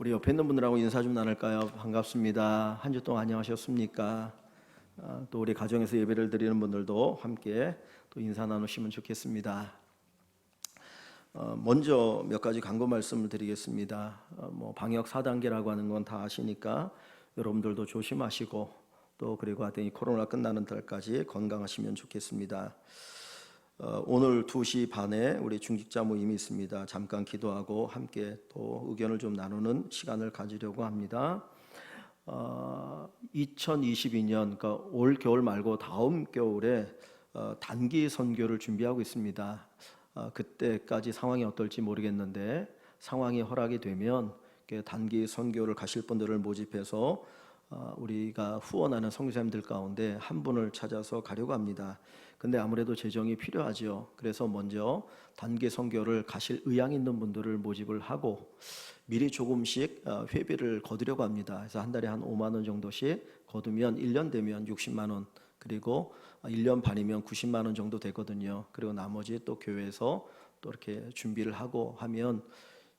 우리 옆에 있는 분들하고 인사 좀 나눌까요? 반갑습니다. 한 주 동안 안녕하셨습니까? 또 우리 가정에서 예배를 드리는 분들도 함께 또 인사 나누시면 좋겠습니다. 먼저 몇 가지 간구 말씀을 드리겠습니다. 방역 4단계라고 하는 건 다 아시니까 여러분들도 조심하시고 또 그리고 하여튼 이 코로나 끝나는 날까지 건강하시면 좋겠습니다. 오늘 2시 반에 우리 중직자 모임이 있습니다. 잠깐 기도하고 함께 또 의견을 좀 나누는 시간을 가지려고 합니다. 2022년 그러니까 올 겨울 말고 다음 겨울에 단기 선교를 준비하고 있습니다. 그때까지 상황이 어떨지 모르겠는데 상황이 허락이 되면 단기 선교를 가실 분들을 모집해서 우리가 후원하는 선교사님들 가운데 한 분을 찾아서 가려고 합니다. 근데 아무래도 재정이 필요하죠. 그래서 먼저 단기 선교를 가실 의향 있는 분들을 모집을 하고 미리 조금씩 회비를 거두려고 합니다. 그래서 한 달에 한 5만 원 정도씩 거두면 1년 되면 60만 원, 그리고 1년 반이면 90만 원 정도 되거든요. 그리고 나머지 또 교회에서 또 이렇게 준비를 하고 하면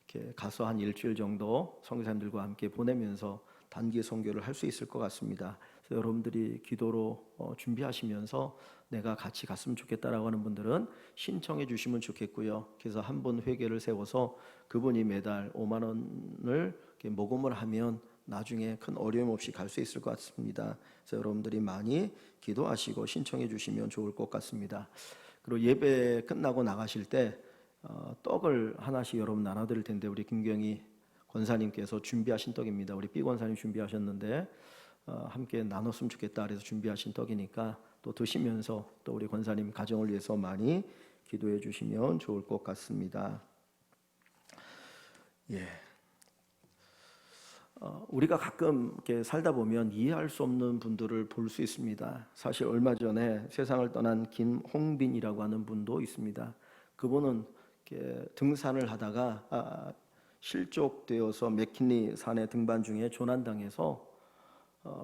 이렇게 가서 한 일주일 정도 선교사님들과 함께 보내면서 단기 선교를 할 수 있을 것 같습니다. 그래서 여러분들이 기도로 준비하시면서 내가 같이 갔으면 좋겠다라고 하는 분들은 신청해 주시면 좋겠고요. 그래서 한 분 회계를 세워서 그분이 매달 5만 원을 모금을 하면 나중에 큰 어려움 없이 갈 수 있을 것 같습니다. 그래서 여러분들이 많이 기도하시고 신청해 주시면 좋을 것 같습니다. 그리고 예배 끝나고 나가실 때 떡을 하나씩 여러분 나눠드릴 텐데 우리 김경희 권사님께서 준비하신 떡입니다. 우리 B 권사님 준비하셨는데 함께 나눴으면 좋겠다 그래서 준비하신 떡이니까 또 드시면서 또 우리 권사님 가정을 위해서 많이 기도해 주시면 좋을 것 같습니다. 예. 우리가 가끔 이렇게 살다 보면 이해할 수 없는 분들을 볼 수 있습니다. 사실 얼마 전에 세상을 떠난 김홍빈이라고 하는 분도 있습니다. 그분은 이렇게 등산을 하다가 실족되어서 맥킨리 산에 등반 중에 조난당해서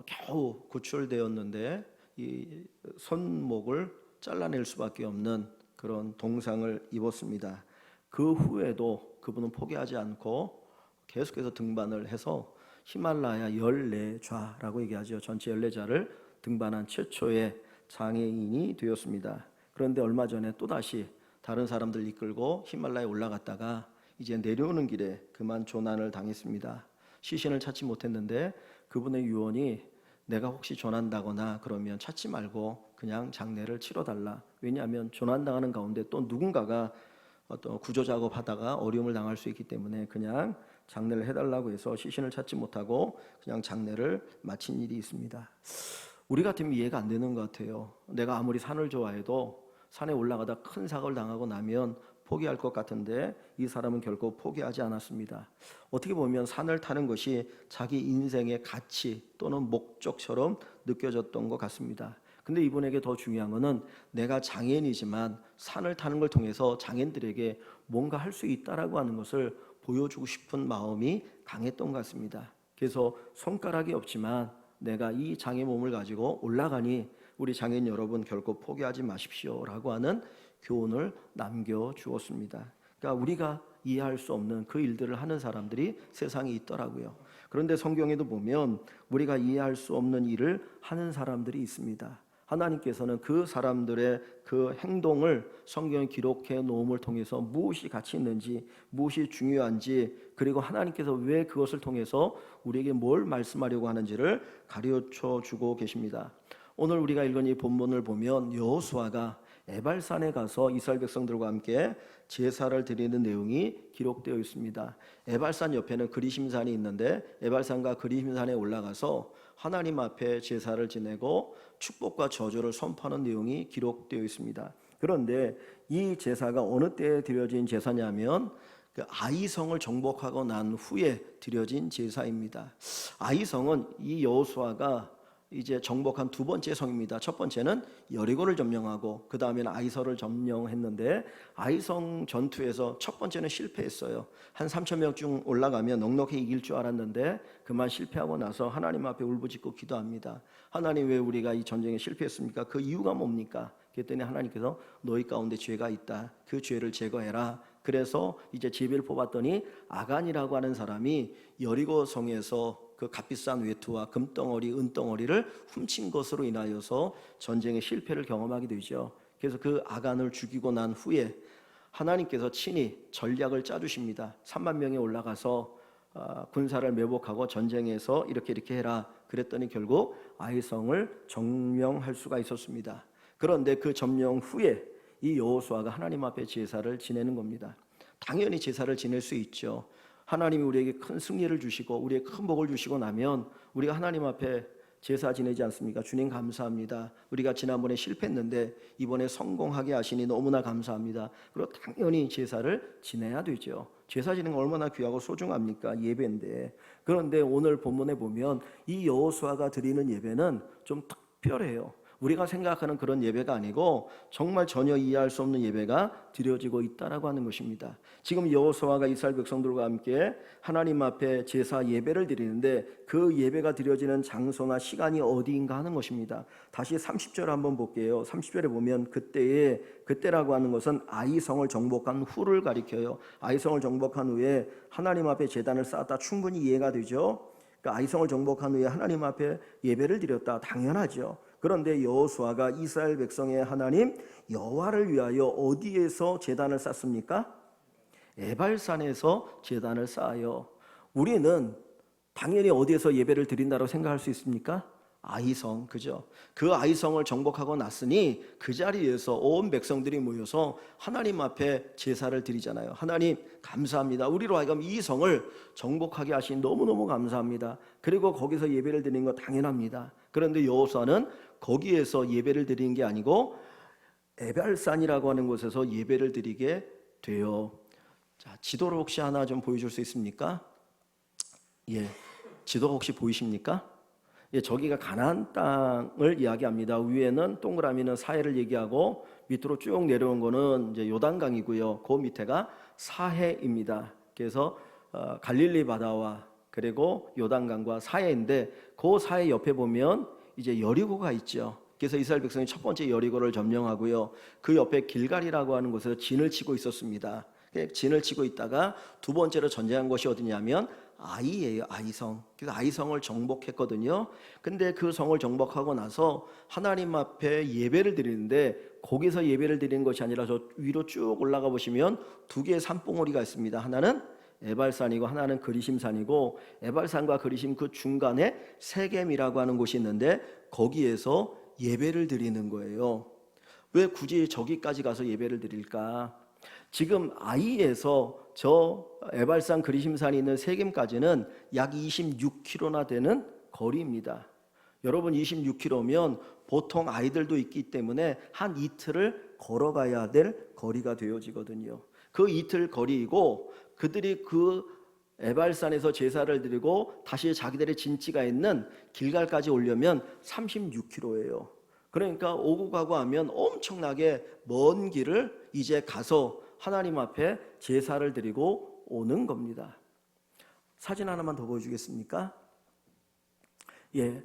겨우 구출되었는데 이 손목을 잘라낼 수밖에 없는 그런 동상을 입었습니다. 그 후에도 그분은 포기하지 않고 계속해서 등반을 해서 히말라야 14좌라고 얘기하죠. 전체 14좌를 등반한 최초의 장애인이 되었습니다. 그런데 얼마 전에 또다시 다른 사람들 이끌고 히말라야에 올라갔다가 이제 내려오는 길에 그만 조난을 당했습니다. 시신을 찾지 못했는데 그분의 유언이 내가 혹시 조난다거나 그러면 찾지 말고 그냥 장례를 치러달라. 왜냐하면 조난당하는 가운데 또 누군가가 어떤 구조작업 하다가 어려움을 당할 수 있기 때문에 그냥 장례를 해달라고 해서 시신을 찾지 못하고 그냥 장례를 마친 일이 있습니다. 우리 같으면 이해가 안 되는 것 같아요. 내가 아무리 산을 좋아해도 산에 올라가다 큰 사고를 당하고 나면 포기할 것 같은데 이 사람은 결코 포기하지 않았습니다. 어떻게 보면 산을 타는 것이 자기 인생의 가치 또는 목적처럼 느껴졌던 것 같습니다. 근데 이분에게 더 중요한 것은 내가 장애인이지만 산을 타는 걸 통해서 장애인들에게 뭔가 할 수 있다라고 하는 것을 보여주고 싶은 마음이 강했던 것 같습니다. 그래서 손가락이 없지만 내가 이 장애 몸을 가지고 올라가니 우리 장애인 여러분 결코 포기하지 마십시오라고 하는 교훈을 남겨주었습니다. 그러니까 우리가 이해할 수 없는 그 일들을 하는 사람들이 세상에 있더라고요. 그런데 성경에도 보면 우리가 이해할 수 없는 일을 하는 사람들이 있습니다. 하나님께서는 그 사람들의 그 행동을 성경에 기록해 놓음을 통해서 무엇이 가치 있는지, 무엇이 중요한지, 그리고 하나님께서 왜 그것을 통해서 우리에게 뭘 말씀하려고 하는지를 가르쳐 주고 계십니다. 오늘 우리가 읽은 이 본문을 보면 여호수아가 에발산에 가서 이스라엘 백성들과 함께 제사를 드리는 내용이 기록되어 있습니다. 에발산 옆에는 그리심산이 있는데 에발산과 그리심산에 올라가서 하나님 앞에 제사를 지내고 축복과 저주를 선포하는 내용이 기록되어 있습니다. 그런데 이 제사가 어느 때에 드려진 제사냐면 그 아이성을 정복하고 난 후에 드려진 제사입니다. 아이성은 이 여호수아가 이제 정복한 두 번째 성입니다. 첫 번째는 여리고를 점령하고 그 다음에는 아이성을 점령했는데 아이성 전투에서 첫 번째는 실패했어요. 한 3,000명 중 올라가면 넉넉히 이길 줄 알았는데 그만 실패하고 나서 하나님 앞에 울부짖고 기도합니다. 하나님 왜 우리가 이 전쟁에 실패했습니까? 그 이유가 뭡니까? 그랬더니 하나님께서 너희 가운데 죄가 있다. 그 죄를 제거해라. 그래서 이제 제비를 뽑았더니 아간이라고 하는 사람이 여리고 성에서 그 값비싼 외투와 금덩어리, 은덩어리를 훔친 것으로 인하여서 전쟁의 실패를 경험하게 되죠. 그래서 그 아간을 죽이고 난 후에 하나님께서 친히 전략을 짜주십니다. 3만 명이 올라가서 군사를 매복하고 전쟁에서 이렇게 해라. 그랬더니 결국 아이성을 점령할 수가 있었습니다. 그런데 그 점령 후에 이 여호수아가 하나님 앞에 제사를 지내는 겁니다. 당연히 제사를 지낼 수 있죠. 하나님이 우리에게 큰 승리를 주시고 우리에게 큰 복을 주시고 나면 우리가 하나님 앞에 제사 지내지 않습니까? 주님 감사합니다. 우리가 지난번에 실패했는데 이번에 성공하게 하시니 너무나 감사합니다. 그리고 당연히 제사를 지내야 되죠. 제사 지내는 건 얼마나 귀하고 소중합니까? 예배인데. 그런데 오늘 본문에 보면 이 여호수아가 드리는 예배는 좀 특별해요. 우리가 생각하는 그런 예배가 아니고 정말 전혀 이해할 수 없는 예배가 드려지고 있다라고 하는 것입니다. 지금 여호수아가 이스라엘 백성들과 함께 하나님 앞에 제사 예배를 드리는데 그 예배가 드려지는 장소나 시간이 어디인가 하는 것입니다. 다시 30절 한번 볼게요. 30절에 보면 그때라고 하는 것은 아이성을 정복한 후를 가리켜요. 아이성을 정복한 후에 하나님 앞에 제단을 쌓았다. 충분히 이해가 되죠. 그러니까 아이성을 정복한 후에 하나님 앞에 예배를 드렸다. 당연하죠. 그런데 여호수아가 이스라엘 백성의 하나님 여호와를 위하여 어디에서 제단을 쌓습니까? 에발산에서 제단을 쌓아요. 우리는 당연히 어디에서 예배를 드린다고 생각할 수 있습니까? 아이성, 그죠? 그 아이성을 정복하고 났으니 그 자리에서 온 백성들이 모여서 하나님 앞에 제사를 드리잖아요. 하나님 감사합니다. 우리로 하여금 이 성을 정복하게 하신 너무너무 감사합니다. 그리고 거기서 예배를 드리는 거 당연합니다. 그런데 여호수아는 거기에서 예배를 드리는 게 아니고 에발산이라고 하는 곳에서 예배를 드리게 돼요. 자, 지도를 혹시 하나 좀 보여줄 수 있습니까? 예, 지도가 혹시 보이십니까? 예, 저기가 가나안 땅을 이야기합니다. 위에는 동그라미는 사해를 얘기하고 밑으로 쭉 내려온 거는 이제 요단강이고요. 그 밑에가 사해입니다. 그래서 갈릴리 바다와 그리고 요단강과 사해인데 그 사해 옆에 보면 이제 여리고가 있죠. 그래서 이스라엘 백성이 첫 번째 여리고를 점령하고요. 그 옆에 길갈이라고 하는 곳에서 진을 치고 있었습니다. 진을 치고 있다가 두 번째로 전쟁한 곳이 어디냐면 아이예요. 아이성. 그래서 아이성을 정복했거든요. 근데 그 성을 정복하고 나서 하나님 앞에 예배를 드리는데 거기서 예배를 드리는 것이 아니라 저 위로 쭉 올라가 보시면 두 개의 산봉우리가 있습니다. 하나는 에발산이고 하나는 그리심산이고 에발산과 그리심 그 중간에 세겜이라고 하는 곳이 있는데 거기에서 예배를 드리는 거예요. 왜 굳이 저기까지 가서 예배를 드릴까? 지금 아이에서 저 에발산 그리심산이 있는 세겜까지는 약 26km나 되는 거리입니다. 여러분 26km면 보통 아이들도 있기 때문에 한 이틀을 걸어가야 될 거리가 되어지거든요. 그 이틀 거리이고 그들이 그 에발산에서 제사를 드리고 다시 자기들의 진지가 있는 길갈까지 오려면 36km예요. 그러니까 오고 가고 하면 엄청나게 먼 길을 이제 가서 하나님 앞에 제사를 드리고 오는 겁니다. 사진 하나만 더 보여주겠습니까? 예,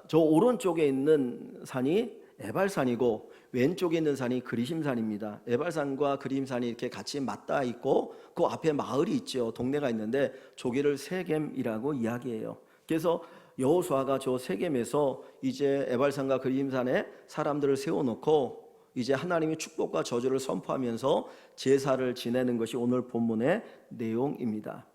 저 오른쪽에 있는 산이 에발산이고 왼쪽에 있는 산이 그리심산입니다. 에발산과 그리심산이 이렇게 같이 맞닿아 있고 그 앞에 마을이 있죠. 동네가 있는데 저기를 세겜이라고 이야기해요. 그래서 여호수아가 저 세겜에서 이제 에발산과 그리심산에 사람들을 세워놓고 이제 하나님의 축복과 저주를 선포하면서 제사를 지내는 것이 오늘 본문의 내용입니다.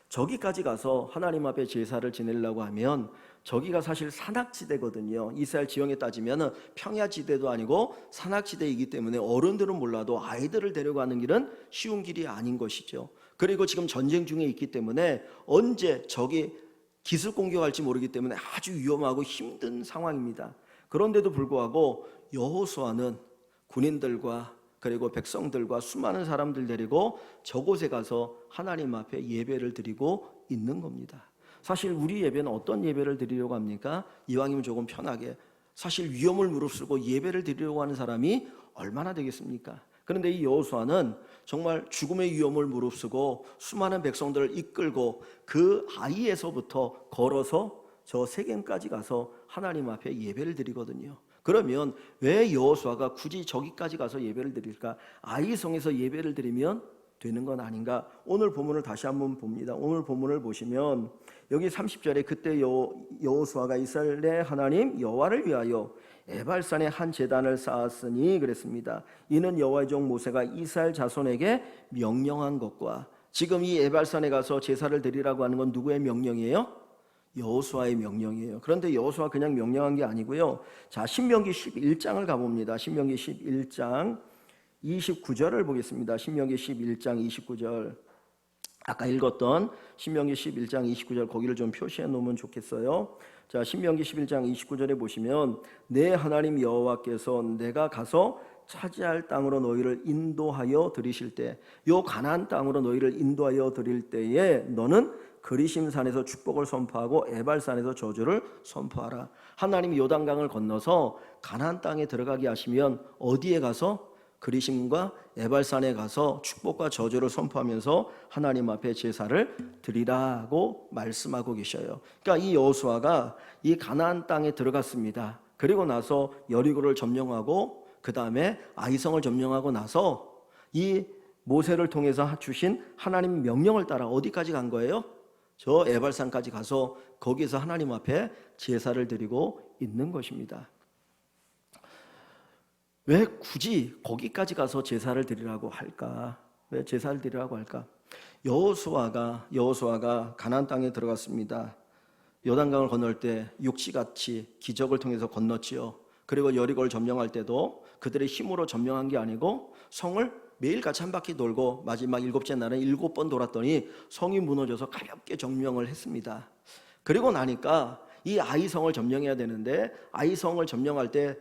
저기까지 가서 하나님 앞에 제사를 지내려고 하면 저기가 사실 산악지대거든요. 이스라엘 지형에 따지면 평야지대도 아니고 산악지대이기 때문에 어른들은 몰라도 아이들을 데려가는 길은 쉬운 길이 아닌 것이죠. 그리고 지금 전쟁 중에 있기 때문에 언제 적이 기습 공격할지 모르기 때문에 아주 위험하고 힘든 상황입니다. 그런데도 불구하고 여호수아는 군인들과 그리고 백성들과 수많은 사람들 데리고 저곳에 가서 하나님 앞에 예배를 드리고 있는 겁니다. 사실 우리 예배는 어떤 예배를 드리려고 합니까? 이왕이면 조금 편하게 사실 위험을 무릅쓰고 예배를 드리려고 하는 사람이 얼마나 되겠습니까? 그런데 이 여호수아는 정말 죽음의 위험을 무릅쓰고 수많은 백성들을 이끌고 그 아이에서부터 걸어서 저 세겜까지 가서 하나님 앞에 예배를 드리거든요. 그러면 왜 여호수아가 굳이 저기까지 가서 예배를 드릴까? 아이성에서 예배를 드리면 되는 건 아닌가. 오늘 본문을 다시 한번 봅니다. 오늘 본문을 보시면 여기 30절에 그때 여호수아가 이스라엘의 하나님 여호와를 위하여 에발산에 한 제단을 쌓았으니 그랬습니다. 이는 여호와의 종 모세가 이스라엘 자손에게 명령한 것과, 지금 이 에발산에 가서 제사를 드리라고 하는 건 누구의 명령이에요? 여호수아의 명령이에요. 그런데 여호수아 그냥 명령한 게 아니고요. 자, 신명기 11장을 가봅니다. 신명기 11장 29절을 보겠습니다. 신명기 11장 29절, 아까 읽었던 신명기 11장 29절 거기를 좀 표시해 놓으면 좋겠어요. 자, 신명기 11장 29절에 보시면 내 하나님 여호와께서 내가 가서 차지할 땅으로 너희를 인도하여 들이실 때, 요 가나안 땅으로 너희를 인도하여 드릴 때에 너는 그리심산에서 축복을 선포하고 에발산에서 저주를 선포하라. 하나님이 요단강을 건너서 가나안 땅에 들어가게 하시면 어디에 가서? 그리심과 에발산에 가서 축복과 저주를 선포하면서 하나님 앞에 제사를 드리라고 말씀하고 계셔요. 그러니까 이 여호수아가 이 가나안 땅에 들어갔습니다. 그리고 나서 여리고를 점령하고 그 다음에 아이성을 점령하고 나서 이 모세를 통해서 주신 하나님 명령을 따라 어디까지 간 거예요? 저 에발산까지 가서 거기서 하나님 앞에 제사를 드리고 있는 것입니다. 왜 굳이 거기까지 가서 제사를 드리라고 할까? 왜 제사를 드리라고 할까? 여호수아가 가나안 땅에 들어갔습니다. 요단강을 건널 때 육지같이 기적을 통해서 건넜지요. 그리고 여리고를 점령할 때도 그들의 힘으로 점령한 게 아니고 성을 매일같이 한 바퀴 돌고 마지막 7째 날은 7번 돌았더니 성이 무너져서 가볍게 점령을 했습니다. 그리고 나니까 이 아이성을 점령해야 되는데, 아이성을 점령할 때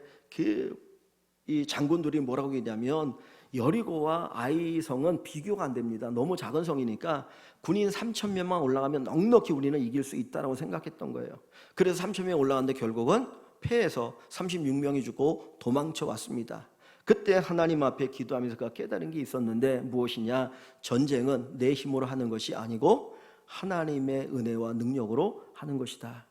이 장군들이 뭐라고 했냐면 여리고와 아이성은 비교가 안 됩니다. 너무 작은 성이니까 군인 3,000명만 올라가면 넉넉히 우리는 이길 수 있다고 생각했던 거예요. 그래서 3,000명 올라갔는데 결국은 패해서 36명이 죽고 도망쳐 왔습니다. 그때 하나님 앞에 기도하면서 그가 깨달은 게 있었는데 무엇이냐? 전쟁은 내 힘으로 하는 것이 아니고 하나님의 은혜와 능력으로 하는 것이다.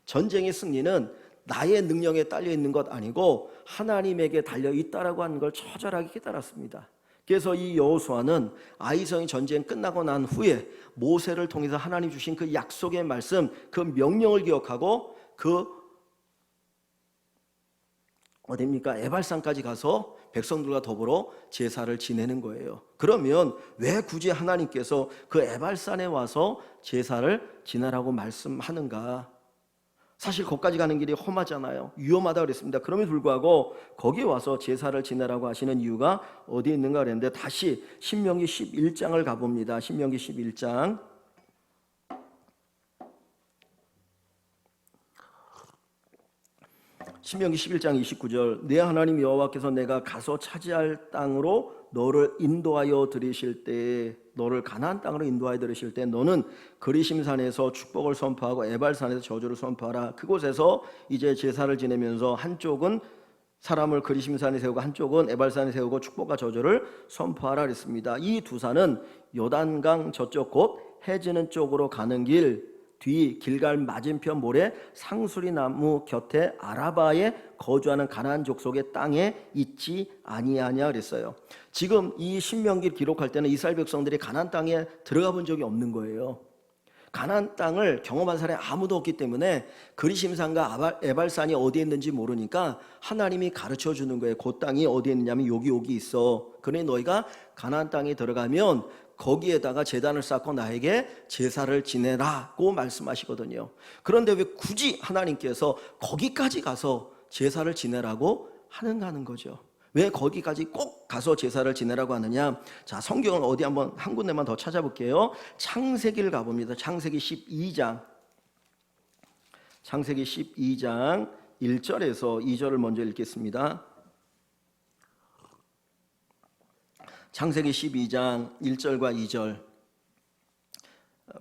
전쟁의 승리는 나의 능력에 딸려 있는 것 아니고 하나님에게 달려 있다라고 하는 걸 처절하게 깨달았습니다. 그래서 이 여호수아는 아이성의 전쟁 끝나고 난 후에 모세를 통해서 하나님 주신 그 약속의 말씀, 그 명령을 기억하고 어디입니까? 에발산까지 가서 백성들과 더불어 제사를 지내는 거예요. 그러면 왜 굳이 하나님께서 그 에발산에 와서 제사를 지내라고 말씀하는가? 사실 거기까지 가는 길이 험하잖아요. 위험하다고 그랬습니다. 그럼에도 불구하고 거기에 와서 제사를 지내라고 하시는 이유가 어디에 있는가 그랬는데, 다시 신명기 11장을 가봅니다. 신명기 11장 신명기 11장 29절, 내 하나님 여호와께서 내가 가서 차지할 땅으로 너를 인도하여 들이실 때, 너를 가나안 땅으로 인도하여 들이실 때 너는 그리심산에서 축복을 선포하고 에발산에서 저주를 선포하라. 그곳에서 이제 제사를 지내면서 한쪽은 사람을 그리심산에 세우고 한쪽은 에발산에 세우고 축복과 저주를 선포하라 그랬습니다. 이 두 산은 요단강 저쪽 곧 해지는 쪽으로 가는 길 뒤 길갈 맞은편 모래 상수리 나무 곁에 아라바에 거주하는 가나안 족속의 땅에 있지 아니하냐 그랬어요. 지금 이 신명기를 기록할 때는 이스라엘 백성들이 가나안 땅에 들어가 본 적이 없는 거예요. 가나안 땅을 경험한 사람이 아무도 없기 때문에 그리심산과 에발산이 어디에 있는지 모르니까 하나님이 가르쳐 주는 거예요. 그 땅이 어디에 있느냐면 여기 있어. 그러니 너희가 가나안 땅에 들어가면 거기에다가 제단을 쌓고 나에게 제사를 지내라고 말씀하시거든요. 그런데 왜 굳이 하나님께서 거기까지 가서 제사를 지내라고 하는 거죠? 왜 거기까지 꼭 가서 제사를 지내라고 하느냐? 자, 성경을 어디 한번 한 군데만 더 찾아볼게요. 창세기를 가봅니다. 창세기 12장 1절에서 2절을 먼저 읽겠습니다. 창세기 12장 1절과 2절,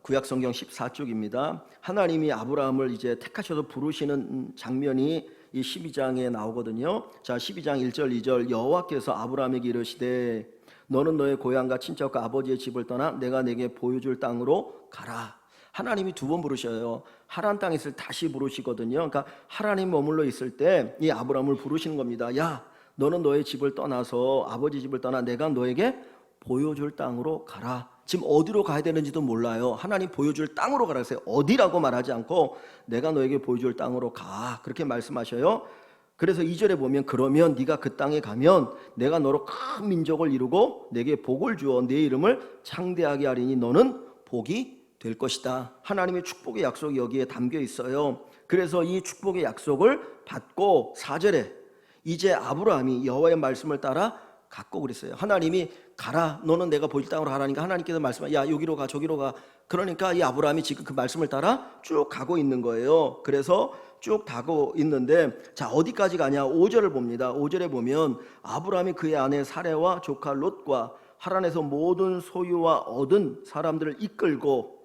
구약성경 14쪽입니다. 하나님이 아브라함을 이제 택하셔서 부르시는 장면이 이 12장에 나오거든요. 자, 12장 1절 2절, 여호와께서 아브라함에게 이르시되 너는 너의 고향과 친척과 아버지의 집을 떠나 내가 내게 보여줄 땅으로 가라. 하나님이 두 번 부르셔요. 하란 땅에 있을 때 다시 부르시거든요. 그러니까 하나님 머물러 있을 때 이 아브라함을 부르시는 겁니다. 야, 너는 너의 집을 떠나서 아버지 집을 떠나 내가 너에게 보여줄 땅으로 가라. 지금 어디로 가야 되는지도 몰라요. 하나님 보여줄 땅으로 가라 했어요. 어디라고 말하지 않고 내가 너에게 보여줄 땅으로 가, 그렇게 말씀하셔요. 그래서 2절에 보면 그러면 네가 그 땅에 가면 내가 너로 큰 민족을 이루고 내게 복을 주어 내 이름을 창대하게 하리니 너는 복이 될 것이다. 하나님의 축복의 약속이 여기에 담겨 있어요. 그래서 이 축복의 약속을 받고 4절에 이제 아브라함이 여호와의 말씀을 따라 갔고 그랬어요. 하나님이 가라, 너는 내가 보여줄 땅으로 가라니까 하나님께서 말씀하 야 여기로 가 저기로 가. 그러니까 이 아브라함이 지금 그 말씀을 따라 쭉 가고 있는 거예요. 그래서 쭉 가고 있는데 자 어디까지 가냐. 5절을 봅니다. 5절에 보면 아브라함이 그의 아내 사레와 조카 롯과 하란에서 모든 소유와 얻은 사람들을 이끌고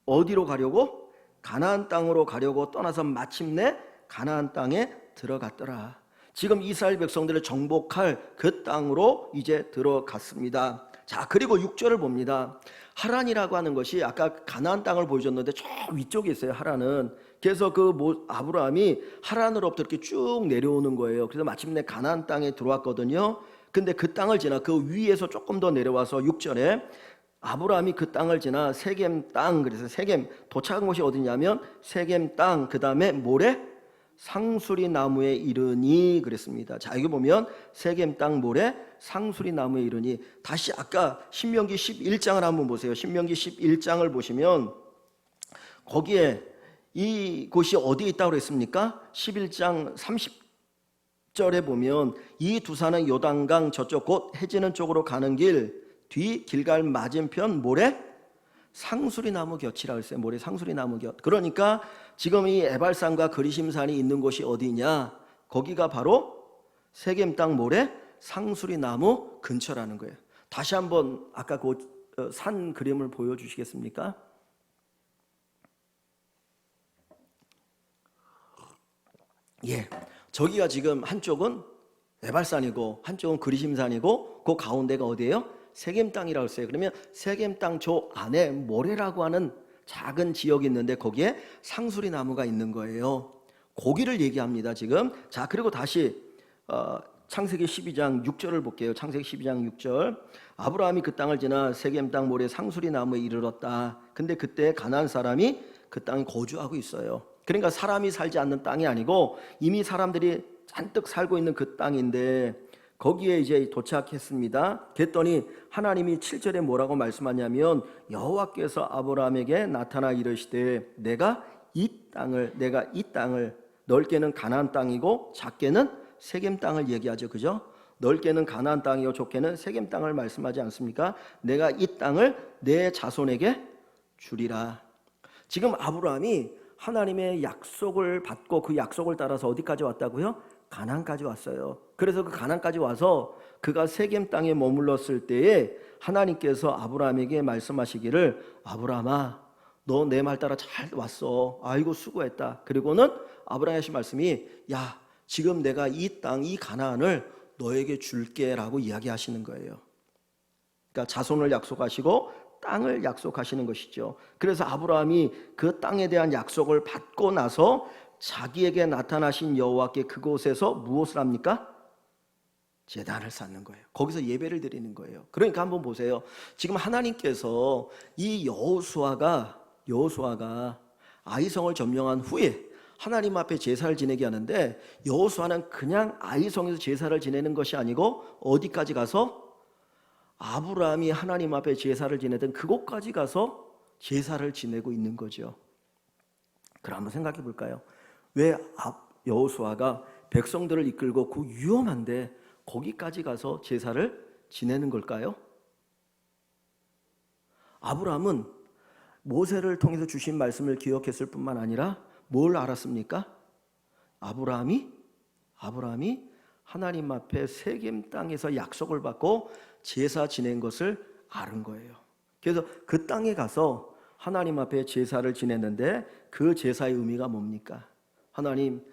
어디로 가려고? 가나안 땅으로 가려고 떠나서 마침내 가나안 땅에 들어갔더라. 지금 이스라엘 백성들을 정복할 그 땅으로 이제 들어갔습니다. 자 그리고 6절을 봅니다. 하란이라고 하는 것이 아까 가나안 땅을 보여줬는데 저 위쪽에 있어요. 하란은. 그래서 아브라함이 하란으로부터 이렇게 쭉 내려오는 거예요. 그래서 마침내 가나안 땅에 들어왔거든요. 근데 그 땅을 지나 그 위에서 조금 더 내려와서 6절에 아브라함이 그 땅을 지나 세겜 땅, 그래서 세겜 도착한 곳이 어디냐면 세겜 땅, 그 다음에 모래 상수리 나무에 이르니 그랬습니다. 자 여기 보면 세겜 땅 모래 상수리 나무에 이르니, 다시 아까 신명기 11장을 한번 보세요. 신명기 11장을 보시면 거기에 이 곳이 어디에 있다고 그랬습니까? 11장 30절에 보면 이 두 산은 요단강 저쪽 곧 해지는 쪽으로 가는 길 뒤 길갈 맞은편 모래 상수리 나무 곁이라고 했어요. 모래 상수리 나무 곁. 그러니까 지금 이 에발산과 그리심산이 있는 곳이 어디냐? 거기가 바로 세겜 땅 모래 상수리 나무 근처라는 거예요. 다시 한번 아까 그 산 그림을 보여주시겠습니까? 예, 저기가 지금 한쪽은 에발산이고 한쪽은 그리심산이고 그 가운데가 어디예요? 세겜 땅이라고 했어요. 그러면 세겜 땅 저 안에 모래라고 하는 작은 지역이 있는데 거기에 상수리 나무가 있는 거예요. 고기를 얘기합니다 지금. 자 그리고 다시 창세기 12장 6절을 볼게요. 창세기 12장 6절. 아브라함이 그 땅을 지나 세겜 땅 모래 상수리 나무에 이르렀다. 근데 그때 가나안 사람이 그 땅에 거주하고 있어요. 그러니까 사람이 살지 않는 땅이 아니고 이미 사람들이 잔뜩 살고 있는 그 땅인데 거기에 이제 도착했습니다. 그랬더니 하나님이 7절에 뭐라고 말씀하냐면 여호와께서 아브라함에게 나타나 이르시되 내가 이 땅을 넓게는 가나안 땅이고 작게는 세겜 땅을 얘기하죠. 그죠? 넓게는 가나안 땅이요 좁게는 세겜 땅을 말씀하지 않습니까? 내가 이 땅을 내 자손에게 주리라. 지금 아브라함이 하나님의 약속을 받고 그 약속을 따라서 어디까지 왔다고요? 가나안까지 왔어요. 그래서 그 가나안까지 와서 그가 세겜 땅에 머물렀을 때에 하나님께서 아브라함에게 말씀하시기를 아브라함아 너 내 말 따라 잘 왔어. 아이고 수고했다. 그리고는 아브라함이 하신 말씀이 야 지금 내가 이 땅 이 가나안을 너에게 줄게 라고 이야기하시는 거예요. 그러니까 자손을 약속하시고 땅을 약속하시는 것이죠. 그래서 아브라함이 그 땅에 대한 약속을 받고 나서 자기에게 나타나신 여호와께 그곳에서 무엇을 합니까? 제단을 쌓는 거예요. 거기서 예배를 드리는 거예요. 그러니까 한번 보세요. 지금 하나님께서 이 여호수아가 아이성을 점령한 후에 하나님 앞에 제사를 지내게 하는데 여호수아는 그냥 아이성에서 제사를 지내는 것이 아니고 어디까지 가서 아브라함이 하나님 앞에 제사를 지내던 그곳까지 가서 제사를 지내고 있는 거죠. 그럼 한번 생각해 볼까요? 왜 여호수아가 백성들을 이끌고 그 위험한데 거기까지 가서 제사를 지내는 걸까요? 아브라함은 모세를 통해서 주신 말씀을 기억했을 뿐만 아니라 뭘 알았습니까? 아브라함이 하나님 앞에 세겜 땅에서 약속을 받고 제사 지낸 것을 아는 거예요. 그래서 그 땅에 가서 하나님 앞에 제사를 지냈는데 그 제사의 의미가 뭡니까? 하나님,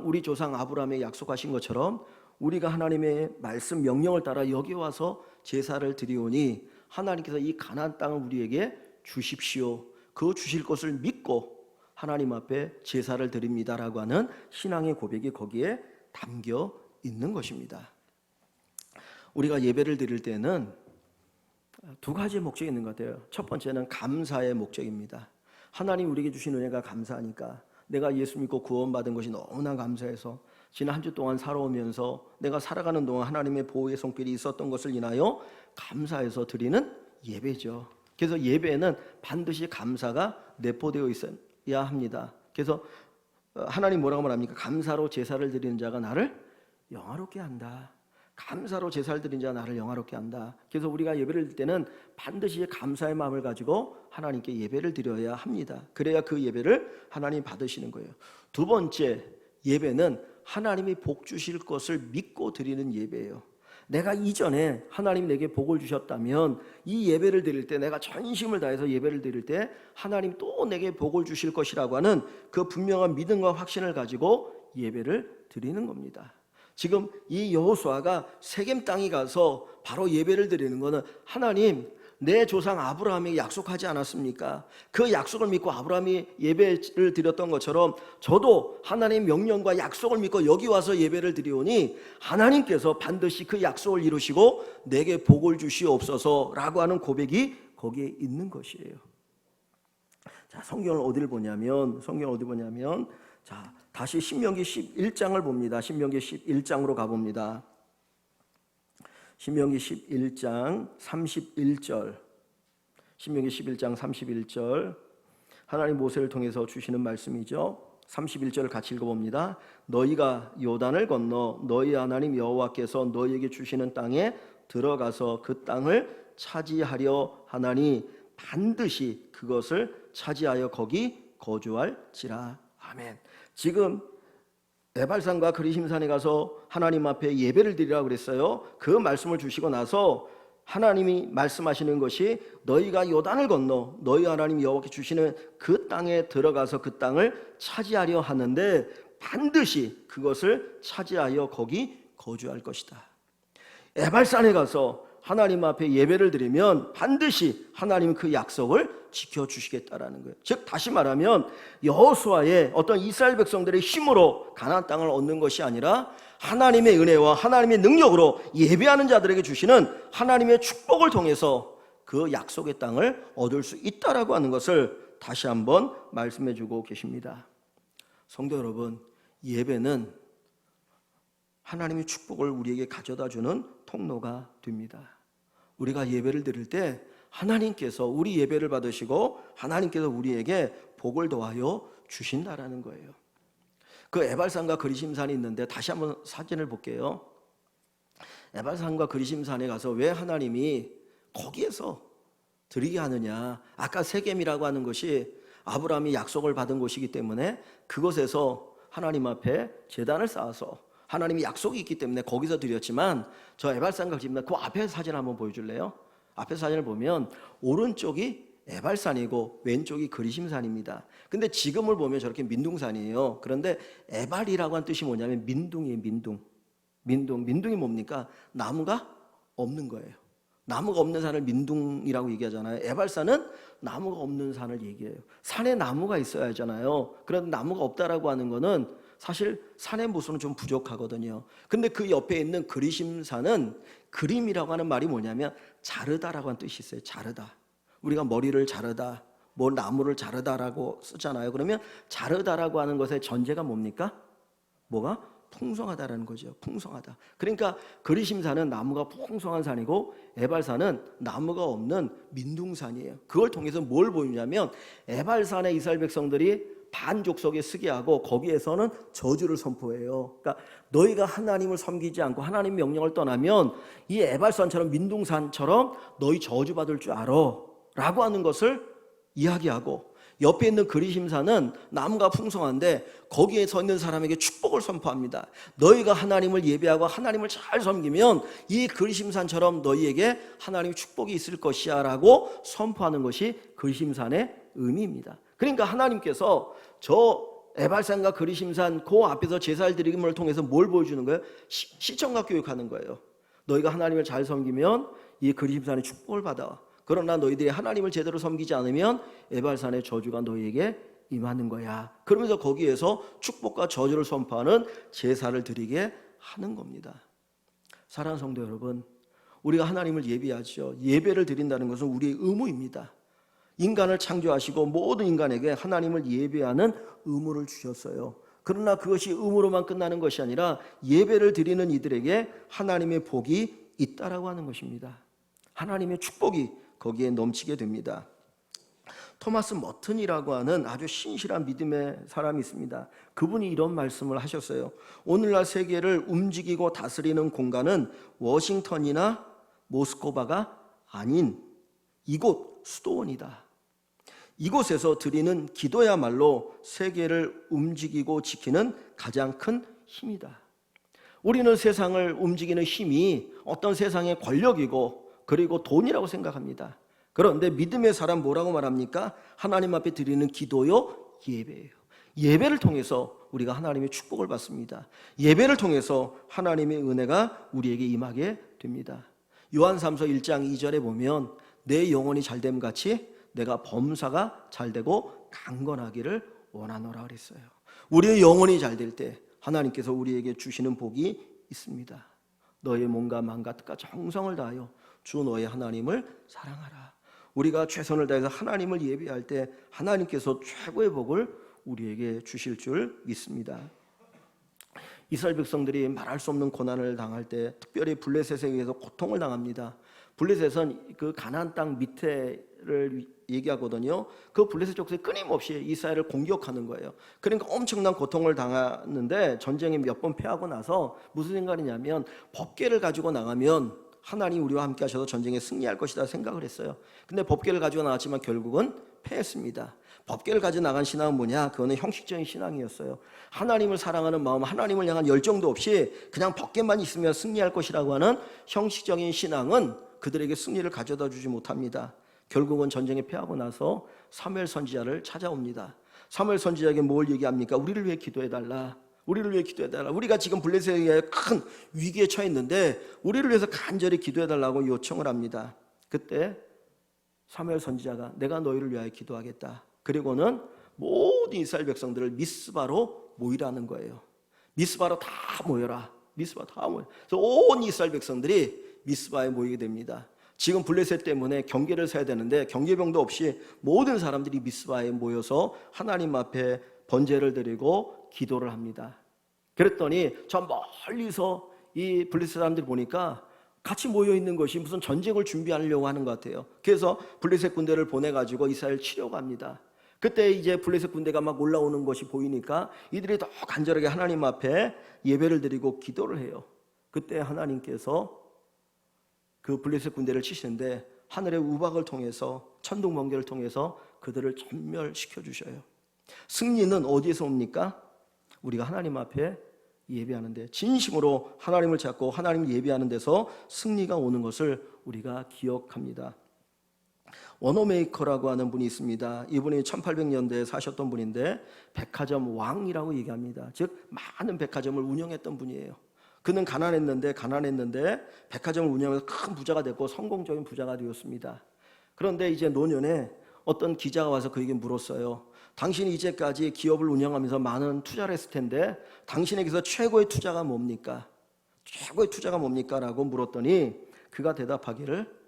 우리 조상 아브라함에 약속하신 것처럼 우리가 하나님의 말씀 명령을 따라 여기 와서 제사를 드리오니 하나님께서 이 가나안 땅을 우리에게 주십시오. 그 주실 것을 믿고 하나님 앞에 제사를 드립니다라고 하는 신앙의 고백이 거기에 담겨 있는 것입니다. 우리가 예배를 드릴 때는 두 가지 목적이 있는 것 같아요. 첫 번째는 감사의 목적입니다. 하나님 우리에게 주신 은혜가 감사하니까, 내가 예수 믿고 구원받은 것이 너무나 감사해서 지난 한 주 동안 살아오면서 내가 살아가는 동안 하나님의 보호의 손길이 있었던 것을 인하여 감사해서 드리는 예배죠. 그래서 예배에는 반드시 감사가 내포되어 있어야 합니다. 그래서 하나님 뭐라고 말합니까? 감사로 제사를 드리는 자가 나를 영화롭게 한다. 감사로 제사를 드린 자가 나를 영화롭게 한다. 그래서 우리가 예배를 드릴 때는 반드시 감사의 마음을 가지고 하나님께 예배를 드려야 합니다. 그래야 그 예배를 하나님 받으시는 거예요. 두 번째, 예배는 하나님이 복 주실 것을 믿고 드리는 예배예요. 내가 이전에 하나님 내게 복을 주셨다면 이 예배를 드릴 때, 내가 전심을 다해서 예배를 드릴 때 하나님 또 내게 복을 주실 것이라고 하는 그 분명한 믿음과 확신을 가지고 예배를 드리는 겁니다. 지금 이 여호수아가 세겜 땅에 가서 바로 예배를 드리는 것은, 하나님 내 조상 아브라함에게 약속하지 않았습니까? 그 약속을 믿고 아브라함이 예배를 드렸던 것처럼 저도 하나님의 명령과 약속을 믿고 여기 와서 예배를 드리오니 하나님께서 반드시 그 약속을 이루시고 내게 복을 주시옵소서라고 하는 고백이 거기에 있는 것이에요. 자, 성경을 어디 보냐면 자, 다시 신명기 11장을 봅니다. 신명기 11장으로 가봅니다. 신명기 11장 31절. 신명기 11장 31절. 하나님 모세를 통해서 주시는 말씀이죠. 31절을 같이 읽어봅니다. 너희가 요단을 건너 너희 하나님 여호와께서 너희에게 주시는 땅에 들어가서 그 땅을 차지하려 하나니 반드시 그것을 차지하여 거기 거주할지라. 아멘. 지금 에발산과 그리심산에 가서 하나님 앞에 예배를 드리라고 그랬어요. 그 말씀을 주시고 나서 하나님이 말씀하시는 것이, 너희가 요단을 건너 너희 하나님 여호와께 주시는 그 땅에 들어가서 그 땅을 차지하려 하는데 반드시 그것을 차지하여 거기 거주할 것이다. 에발산에 가서 하나님 앞에 예배를 드리면 반드시 하나님은 그 약속을 지켜주시겠다라는 거예요. 즉 다시 말하면 여호수아의 어떤 이스라엘 백성들의 힘으로 가나안 땅을 얻는 것이 아니라 하나님의 은혜와 하나님의 능력으로 예배하는 자들에게 주시는 하나님의 축복을 통해서 그 약속의 땅을 얻을 수 있다라고 하는 것을 다시 한번 말씀해 주고 계십니다. 성도 여러분, 예배는 하나님의 축복을 우리에게 가져다 주는 통로가 됩니다. 우리가 예배를 드릴 때 하나님께서 우리 예배를 받으시고 하나님께서 우리에게 복을 더하여 주신다라는 거예요. 그 에발산과 그리심산이 있는데 다시 한번 사진을 볼게요. 에발산과 그리심산에 가서 왜 하나님이 거기에서 드리게 하느냐? 아까 세겜이라고 하는 것이 아브라함이 약속을 받은 곳이기 때문에 그곳에서 하나님 앞에 제단을 쌓아서 하나님이 약속이 있기 때문에 거기서 드렸지만, 저 에발산과 그리심산 그 앞에 사진 한번 보여줄래요? 앞에 사진을 보면 오른쪽이 에발산이고 왼쪽이 그리심산입니다. 근데 지금을 보면 저렇게 민둥산이에요. 그런데 에발이라고 한 뜻이 뭐냐면 민둥이에요. 민둥이 뭡니까? 나무가 없는 거예요. 나무가 없는 산을 민둥이라고 얘기하잖아요. 에발산은 나무가 없는 산을 얘기해요. 산에 나무가 있어야 하잖아요. 그런데 나무가 없다라고 하는 거는 사실 산의 모습은 좀 부족하거든요. 근데 그 옆에 있는 그리심산은, 그림이라고 하는 말이 뭐냐면 자르다라고 하는 뜻이 있어요. 자르다. 우리가 머리를 자르다, 뭐 나무를 자르다라고 쓰잖아요. 그러면 자르다라고 하는 것의 전제가 뭡니까? 뭐가? 풍성하다라는 거죠. 풍성하다. 그러니까 그리심산은 나무가 풍성한 산이고 에발산은 나무가 없는 민둥산이에요. 그걸 통해서 뭘 보이냐면 에발산의 이스라엘 백성들이 반족속에 쓰게 하고 거기에서는 저주를 선포해요. 그러니까 너희가 하나님을 섬기지 않고 하나님 명령을 떠나면 이 에발산처럼 민둥산처럼 너희 저주받을 줄 알아 라고 하는 것을 이야기하고, 옆에 있는 그리심산은 나무가 풍성한데 거기에 서 있는 사람에게 축복을 선포합니다. 너희가 하나님을 예배하고 하나님을 잘 섬기면 이 그리심산처럼 너희에게 하나님의 축복이 있을 것이야 라고 선포하는 것이 그리심산의 의미입니다. 그러니까 하나님께서 저 에발산과 그리심산 그 앞에서 제사를 드림을 통해서 뭘 보여주는 거예요? 시청각 교육하는 거예요. 너희가 하나님을 잘 섬기면 이 그리심산의 축복을 받아. 그러나 너희들이 하나님을 제대로 섬기지 않으면 에발산의 저주가 너희에게 임하는 거야. 그러면서 거기에서 축복과 저주를 선포하는 제사를 드리게 하는 겁니다. 사랑하는 성도 여러분, 우리가 하나님을 예배하죠. 예배를 드린다는 것은 우리의 의무입니다. 인간을 창조하시고 모든 인간에게 하나님을 예배하는 의무를 주셨어요. 그러나 그것이 의무로만 끝나는 것이 아니라 예배를 드리는 이들에게 하나님의 복이 있다라고 하는 것입니다. 하나님의 축복이 거기에 넘치게 됩니다. 토마스 머튼이라고 하는 아주 신실한 믿음의 사람이 있습니다. 그분이 이런 말씀을 하셨어요. 오늘날 세계를 움직이고 다스리는 공간은 워싱턴이나 모스크바가 아닌 이곳 수도원이다. 이곳에서 드리는 기도야말로 세계를 움직이고 지키는 가장 큰 힘이다. 우리는 세상을 움직이는 힘이 어떤 세상의 권력이고 그리고 돈이라고 생각합니다. 그런데 믿음의 사람 뭐라고 말합니까? 하나님 앞에 드리는 기도요, 예배예요. 예배를 통해서 우리가 하나님의 축복을 받습니다. 예배를 통해서 하나님의 은혜가 우리에게 임하게 됩니다. 요한삼서 1장 2절에 보면 내 영혼이 잘됨 같이 내가 범사가 잘되고 강건하기를 원하노라 그랬어요. 우리의 영혼이 잘될 때 하나님께서 우리에게 주시는 복이 있습니다. 너의 몸과 마음과 뜻과 정성을 다하여 주 너의 하나님을 사랑하라. 우리가 최선을 다해서 하나님을 예배할 때 하나님께서 최고의 복을 우리에게 주실 줄 믿습니다. 이스라엘 백성들이 말할 수 없는 고난을 당할 때 특별히 블레셋에 의해서 고통을 당합니다. 블레셋은 그 가나안 땅 밑에를 얘기하거든요. 그 블레셋 족속이 끊임없이 이스라엘을 공격하는 거예요. 그러니까 엄청난 고통을 당하는데 전쟁에 몇 번 패하고 나서 무슨 생각이냐면 법궤를 가지고 나가면 하나님 우리와 함께 하셔서 전쟁에 승리할 것이다 생각을 했어요. 근데 법궤를 가지고 나갔지만 결국은 패했습니다. 법궤를 가지고 나간 신앙은 뭐냐? 그거는 형식적인 신앙이었어요. 하나님을 사랑하는 마음, 하나님을 향한 열정도 없이 그냥 법궤만 있으면 승리할 것이라고 하는 형식적인 신앙은 그들에게 승리를 가져다 주지 못합니다. 결국은 전쟁에 패하고 나서 사무엘 선지자를 찾아옵니다. 사무엘 선지자에게 뭘 얘기합니까? 우리를 위해 기도해달라. 우리를 위해 기도해달라. 우리가 지금 블레셋에 큰 위기에 처했는데 우리를 위해서 간절히 기도해달라고 요청을 합니다. 그때 사무엘 선지자가 내가 너희를 위하여 기도하겠다. 그리고는 모든 이스라엘 백성들을 미스바로 모이라는 거예요. 미스바로 다 모여라. 미스바 다 모여. 그래서 온 이스라엘 백성들이 미스바에 모이게 됩니다. 지금 블레셋 때문에 경계를 세야 되는데 경계병도 없이 모든 사람들이 미스바에 모여서 하나님 앞에 번제를 드리고 기도를 합니다. 그랬더니 저 멀리서 이 블레셋 사람들이 보니까 같이 모여 있는 것이 무슨 전쟁을 준비하려고 하는 것 같아요. 그래서 블레셋 군대를 보내가지고 이스라엘 치려고 합니다. 그때 이제 블레셋 군대가 막 올라오는 것이 보이니까 이들이 더 간절하게 하나님 앞에 예배를 드리고 기도를 해요. 그때 하나님께서 그 블레셋 군대를 치시는데 하늘의 우박을 통해서 천둥 번개를 통해서 그들을 전멸시켜 주셔요. 승리는 어디에서 옵니까? 우리가 하나님 앞에 예배하는데 진심으로 하나님을 찾고 하나님 예배하는 데서 승리가 오는 것을 우리가 기억합니다. 워너메이커라고 하는 분이 있습니다. 이분이 1800년대에 사셨던 분인데 백화점 왕이라고 얘기합니다. 즉 많은 백화점을 운영했던 분이에요. 그는 가난했는데 백화점을 운영해서 큰 부자가 됐고 성공적인 부자가 되었습니다. 그런데 이제 노년에 어떤 기자가 와서 그에게 물었어요. 당신이 이제까지 기업을 운영하면서 많은 투자를 했을 텐데 당신에게서 최고의 투자가 뭡니까? 최고의 투자가 뭡니까? 라고 물었더니 그가 대답하기를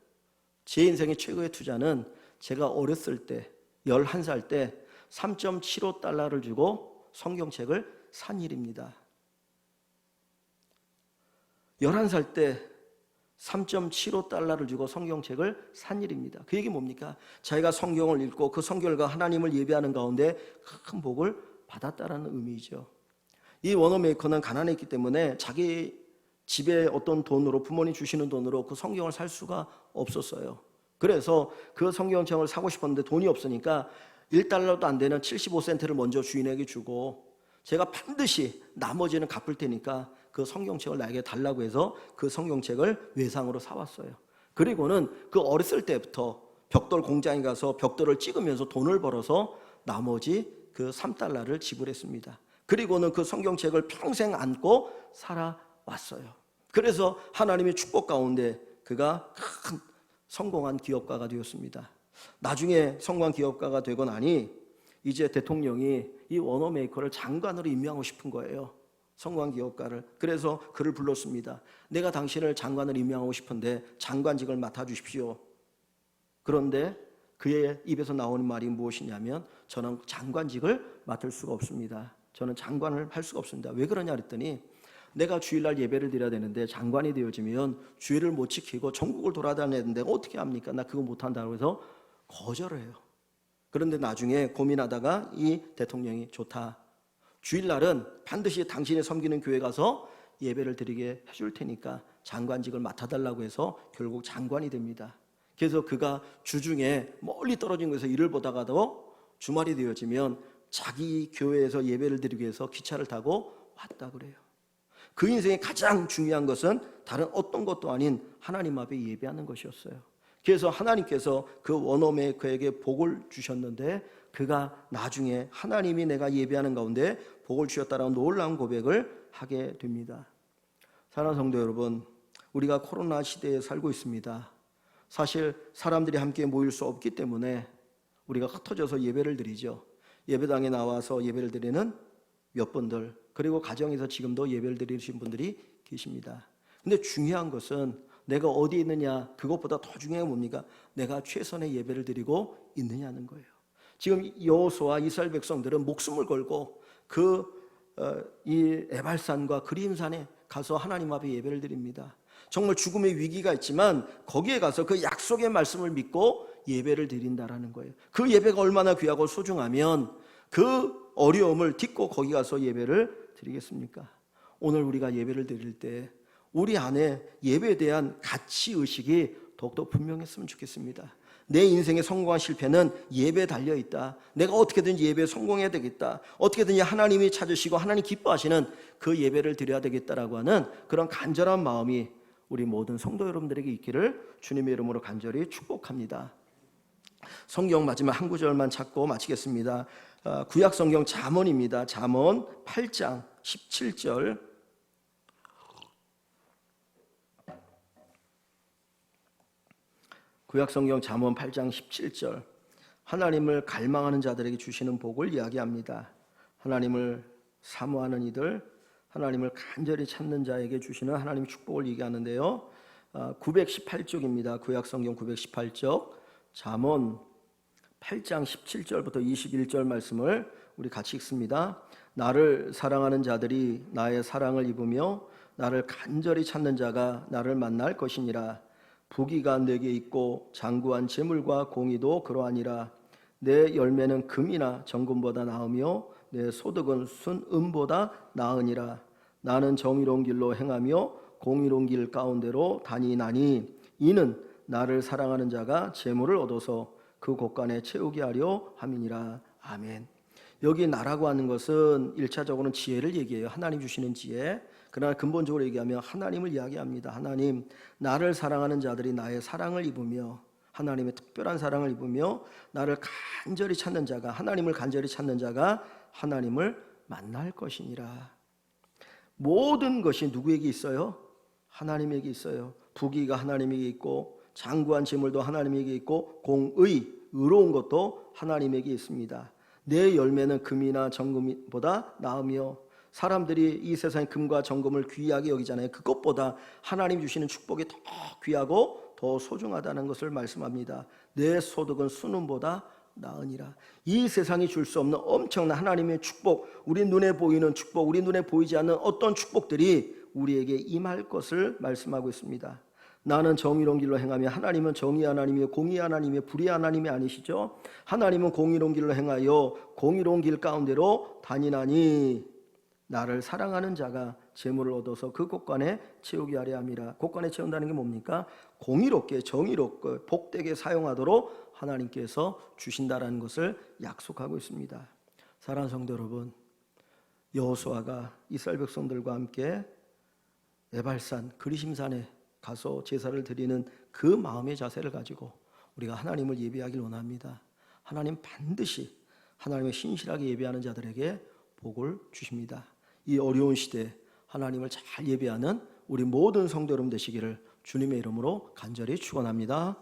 제 인생의 최고의 투자는 제가 어렸을 때 11살 때 3.75달러를 주고 성경책을 산 일입니다. 11살 때 3.75달러를 주고 성경책을 산 일입니다. 그 얘기 뭡니까? 자기가 성경을 읽고 그 성경과 하나님을 예배하는 가운데 큰 복을 받았다라는 의미죠. 이 워너메이커는 가난했기 때문에 자기 집에 어떤 돈으로 부모님 주시는 돈으로 그 성경을 살 수가 없었어요. 그래서 그 성경책을 사고 싶었는데 돈이 없으니까 1달러도 안 되는 75센트를 먼저 주인에게 주고 제가 반드시 나머지는 갚을 테니까 그 성경책을 나에게 달라고 해서 그 성경책을 외상으로 사왔어요. 그리고는 그 어렸을 때부터 벽돌 공장에 가서 벽돌을 찍으면서 돈을 벌어서 나머지 그 3달러를 지불했습니다. 그리고는 그 성경책을 평생 안고 살아왔어요. 그래서 하나님의 축복 가운데 그가 큰 성공한 기업가가 되었습니다. 나중에 성공한 기업가가 되고 나니 이제 대통령이 이 워너메이커를 장관으로 임명하고 싶은 거예요. 성공한 기업가를. 그래서 그를 불렀습니다. 내가 당신을 장관을 임명하고 싶은데 장관직을 맡아주십시오. 그런데 그의 입에서 나오는 말이 무엇이냐면 저는 장관직을 맡을 수가 없습니다. 저는 장관을 할 수가 없습니다. 왜 그러냐 그랬더니 내가 주일날 예배를 드려야 되는데 장관이 되어지면 주일을 못 지키고 전국을 돌아다녀야 되는데 어떻게 합니까? 나 그거 못한다고 해서 거절을 해요. 그런데 나중에 고민하다가 이 대통령이 좋다. 주일날은 반드시 당신이 섬기는 교회 가서 예배를 드리게 해줄 테니까 장관직을 맡아달라고 해서 결국 장관이 됩니다. 그래서 그가 주중에 멀리 떨어진 곳에서 일을 보다가도 주말이 되어지면 자기 교회에서 예배를 드리기 위해서 기차를 타고 왔다 그래요. 그 인생의 가장 중요한 것은 다른 어떤 것도 아닌 하나님 앞에 예배하는 것이었어요. 그래서 하나님께서 그 원어민의 그에게 복을 주셨는데 그가 나중에 하나님이 내가 예배하는 가운데 복을 주셨다라는 놀라운 고백을 하게 됩니다. 사랑하는 성도 여러분, 우리가 코로나 시대에 살고 있습니다. 사실 사람들이 함께 모일 수 없기 때문에 우리가 흩어져서 예배를 드리죠. 예배당에 나와서 예배를 드리는 몇 분들, 그리고 가정에서 지금도 예배를 드리신 분들이 계십니다. 근데 중요한 것은 내가 어디에 있느냐, 그것보다 더 중요한 게 뭡니까? 내가 최선의 예배를 드리고 있느냐는 거예요. 지금 여호수아와 이스라엘 백성들은 목숨을 걸고 이 에발산과 그림산에 가서 하나님 앞에 예배를 드립니다. 정말 죽음의 위기가 있지만 거기에 가서 그 약속의 말씀을 믿고 예배를 드린다라는 거예요. 그 예배가 얼마나 귀하고 소중하면 그 어려움을 딛고 거기 가서 예배를 드리겠습니까? 오늘 우리가 예배를 드릴 때 우리 안에 예배에 대한 가치의식이 더욱더 분명했으면 좋겠습니다. 내 인생의 성공과 실패는 예배에 달려있다. 내가 어떻게든지 예배에 성공해야 되겠다. 어떻게든지 하나님이 찾으시고 하나님 기뻐하시는 그 예배를 드려야 되겠다라고 하는 그런 간절한 마음이 우리 모든 성도 여러분들에게 있기를 주님의 이름으로 간절히 축복합니다. 성경 마지막 한 구절만 찾고 마치겠습니다. 구약 성경 잠언입니다. 잠언 8장 17절. 구약 성경 잠언 8장 17절. 하나님을 갈망하는 자들에게 주시는 복을 이야기합니다. 하나님을 사모하는 이들, 하나님을 간절히 찾는 자에게 주시는 하나님의 축복을 얘기하는데요. 918쪽입니다. 구약 성경 918쪽. 잠언 8장 17절부터 21절 말씀을 우리 같이 읽습니다. 나를 사랑하는 자들이 나의 사랑을 입으며 나를 간절히 찾는 자가 나를 만날 것이니라. 부귀가 내게 있고 장구한 재물과 공의도 그러하니라. 내 열매는 금이나 정금보다 나으며 내 소득은 순금보다 나으니라. 나는 정의로운 길로 행하며 공의로운 길 가운데로 다니나니 이는 나를 사랑하는 자가 재물을 얻어서 그 곳간에 채우게 하려 함이니라. 아멘. 여기 나라고 하는 것은 1차적으로는 지혜를 얘기해요. 하나님 주시는 지혜. 그러나 근본적으로 얘기하면 하나님을 이야기합니다. 하나님, 나를 사랑하는 자들이 나의 사랑을 입으며 하나님의 특별한 사랑을 입으며 나를 간절히 찾는 자가, 하나님을 간절히 찾는 자가 하나님을 만날 것이니라. 모든 것이 누구에게 있어요? 하나님에게 있어요. 부귀가 하나님에게 있고 장구한 재물도 하나님에게 있고 공의, 의로운 것도 하나님에게 있습니다. 내 열매는 금이나 정금보다 나으며 사람들이 이 세상의 금과 정금을 귀하게 여기잖아요. 그것보다 하나님 주시는 축복이 더 귀하고 더 소중하다는 것을 말씀합니다. 내 소득은 순금보다 나으니라. 이 세상이 줄 수 없는 엄청난 하나님의 축복, 우리 눈에 보이는 축복, 우리 눈에 보이지 않는 어떤 축복들이 우리에게 임할 것을 말씀하고 있습니다. 나는 정의로운 길로 행하며 하나님은 정의 하나님이요 공의 하나님이요 불의 하나님이 아니시죠. 하나님은 공의로운 길로 행하여 공의로운 길 가운데로 다니나니 나를 사랑하는 자가 재물을 얻어서 그 곳간에 채우게 하려 함이라. 곳간에 채운다는 게 뭡니까? 공의롭게 정의롭게 복되게 사용하도록 하나님께서 주신다라는 것을 약속하고 있습니다. 사랑하는 성도 여러분, 여호수아가 이스라엘 백성들과 함께 에발산 그리심산에 가서 제사를 드리는 그 마음의 자세를 가지고 우리가 하나님을 예배하길 원합니다. 하나님 반드시 하나님의 신실하게 예배하는 자들에게 복을 주십니다. 이 어려운 시대에 하나님을 잘 예배하는 우리 모든 성도 여러분 되시기를 주님의 이름으로 간절히 축원합니다.